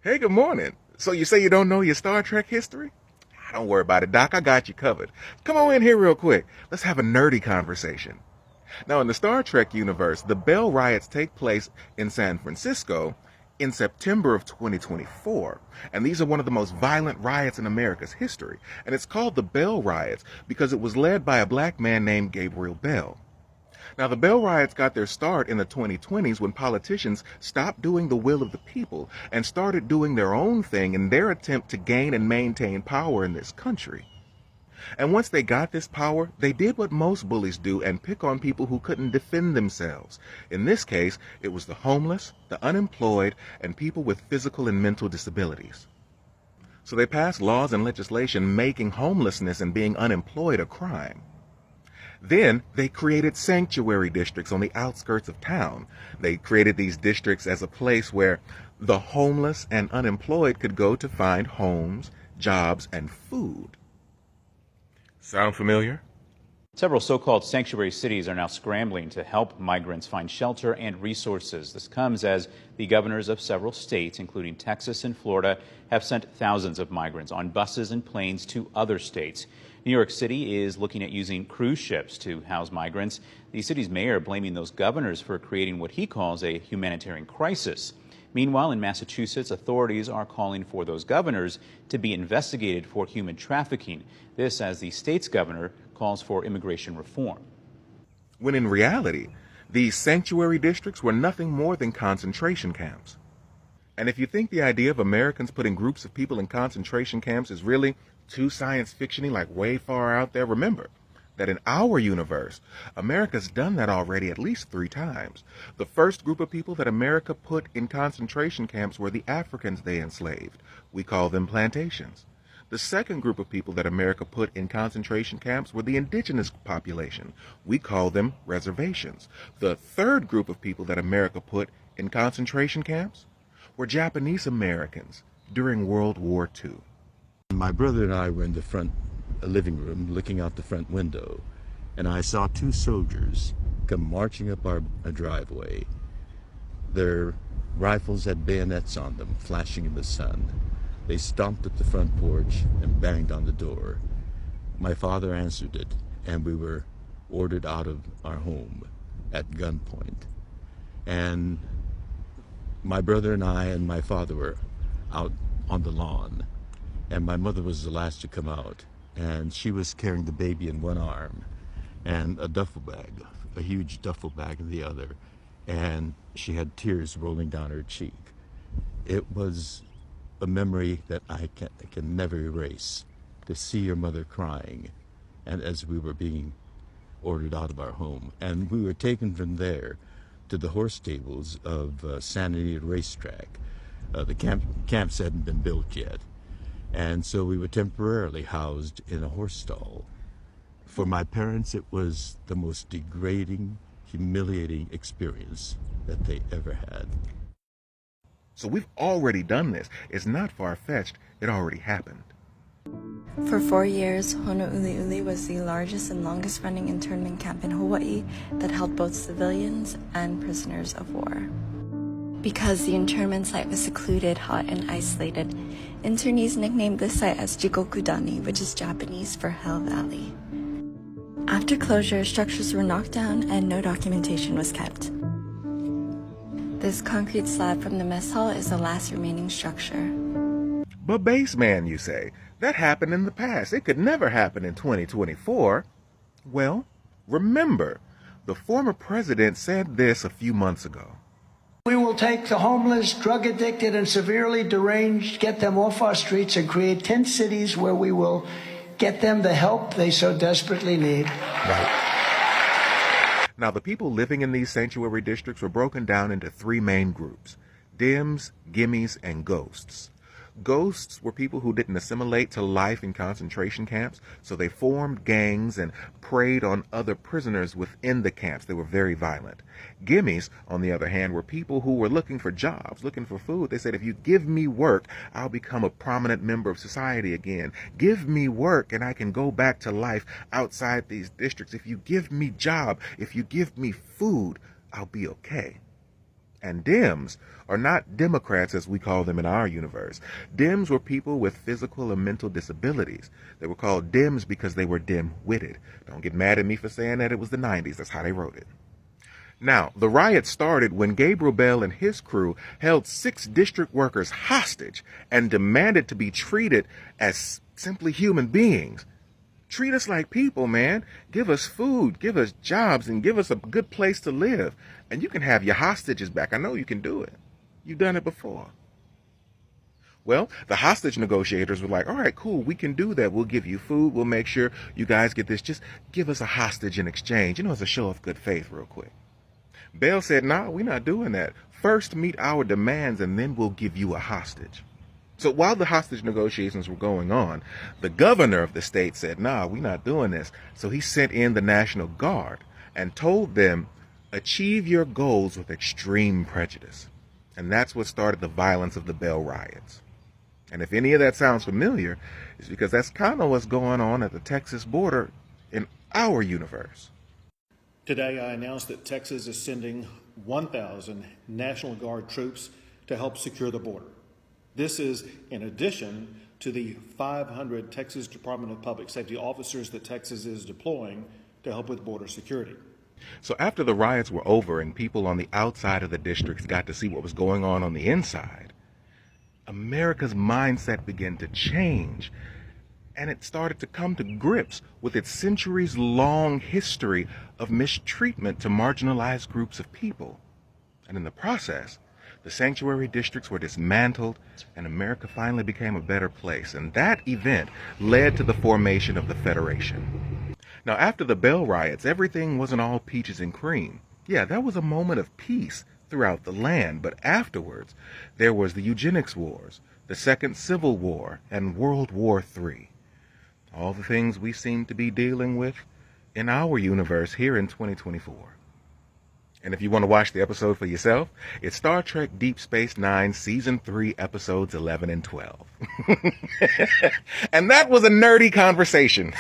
Hey, good morning. So you say you don't know your Star Trek history? Don't worry about it, Doc. I got you covered. Come on in here real quick. Let's have a nerdy conversation. Now, in the Star Trek universe, the Bell Riots take place in San Francisco in September of 2024. And these are one of the most violent riots in America's history. And it's called the Bell Riots because it was led by a black man named Gabriel Bell. Now, the Bell Riots got their start in the 2020s when politicians stopped doing the will of the people and started doing their own thing in their attempt to gain and maintain power in this country. And once they got this power, they did what most bullies do and pick on people who couldn't defend themselves. In this case, it was the homeless, the unemployed, and people with physical and mental disabilities. So they passed laws and legislation making homelessness and being unemployed a crime. Then they created sanctuary districts on the outskirts of town. They created these districts as a place where the homeless and unemployed could go to find homes, jobs, and food. Sound familiar? Several so-called sanctuary cities are now scrambling to help migrants find shelter and resources. This comes as the governors of several states, including Texas and Florida, have sent thousands of migrants on buses and planes to other states. New York City is looking at using cruise ships to house migrants. The city's mayor blaming those governors for creating what he calls a humanitarian crisis. Meanwhile, in Massachusetts, authorities are calling for those governors to be investigated for human trafficking. This as the state's governor calls for immigration reform. When in reality, these sanctuary districts were nothing more than concentration camps. And if you think the idea of Americans putting groups of people in concentration camps is really too science fictiony, like way far out there, remember that in our universe, America's done that already at least 3 times. The first group of people that America put in concentration camps were the Africans they enslaved. We call them plantations. The second group of people that America put in concentration camps were the indigenous population. We call them reservations. The third group of people that America put in concentration camps were Japanese Americans during World War II. My brother and I were in the front living room looking out the front window, and I saw 2 soldiers come marching up our driveway. Their rifles had bayonets on them, flashing in the sun. They stomped at the front porch and banged on the door. My father answered it, and we were ordered out of our home at gunpoint. And my brother and I and my father were out on the lawn, and my mother was the last to come out, and she was carrying the baby in one arm and a duffel bag, a huge duffel bag in the other, and she had tears rolling down her cheek. It was a memory that I can never erase, to see your mother crying, and as we were being ordered out of our home. And we were taken from there to the horse stables of Santa Anita Racetrack. The camps hadn't been built yet, and so we were temporarily housed in a horse stall. For my parents, it was the most degrading, humiliating experience that they ever had. So we've already done this. It's not far-fetched. It already happened. For 4 years, Honouliuli was the largest and longest-running internment camp in Hawaii that held both civilians and prisoners of war. Because the internment site was secluded, hot, and isolated, internees nicknamed this site as Jigokudani, which is Japanese for Hell Valley. After closure, structures were knocked down and no documentation was kept. This concrete slab from the mess hall is the last remaining structure. But Baseman, you say, that happened in the past. It could never happen in 2024. Well, remember, the former president said this a few months ago. We will take the homeless, drug addicted, and severely deranged, get them off our streets, and create 10 cities where we will get them the help they so desperately need. Right. Now, the people living in these sanctuary districts were broken down into 3 main groups: Dims, Gimmies, and Ghosts. Ghosts were people who didn't assimilate to life in concentration camps, so they formed gangs and preyed on other prisoners within the camps. They were very violent. Gimmies, on the other hand, were people who were looking for jobs, looking for food. They said, if you give me work, I'll become a prominent member of society again. Give me work and I can go back to life outside these districts. If you give me job, if you give me food, I'll be okay. And Dems are not Democrats as we call them in our universe. Dems were people with physical and mental disabilities. They were called Dems because they were dim-witted. Don't get mad at me for saying that. It was the 90s. That's how they wrote it. Now, the riot started when Gabriel Bell and his crew held 6 district workers hostage and demanded to be treated as simply human beings. Treat us like people, man. Give us food, give us jobs, and give us a good place to live. And you can have your hostages back. I know you can do it. You've done it before. Well, the hostage negotiators were like, all right, cool, we can do that. We'll give you food. We'll make sure you guys get this. Just give us a hostage in exchange. As a show of good faith real quick. Bell said, nah, we're not doing that. First meet our demands, and then we'll give you a hostage. So while the hostage negotiations were going on, the governor of the state said, nah, we're not doing this. So he sent in the National Guard and told them, achieve your goals with extreme prejudice. And that's what started the violence of the Bell riots. And if any of that sounds familiar, it's because that's kind of what's going on at the Texas border in our universe. Today, I announced that Texas is sending 1,000 National Guard troops to help secure the border. This is in addition to the 500 Texas Department of Public Safety officers that Texas is deploying to help with border security. So after the riots were over and people on the outside of the districts got to see what was going on the inside, America's mindset began to change, and it started to come to grips with its centuries-long history of mistreatment to marginalized groups of people. And in the process, the sanctuary districts were dismantled, and America finally became a better place. And that event led to the formation of the Federation. Now, after the Bell riots, everything wasn't all peaches and cream. Yeah, that was a moment of peace throughout the land, but afterwards, there was the eugenics wars, the Second Civil War, and World War III. All the things we seem to be dealing with in our universe here in 2024. And if you want to watch the episode for yourself, it's Star Trek Deep Space Nine, Season 3, Episodes 11 and 12. And that was a nerdy conversation.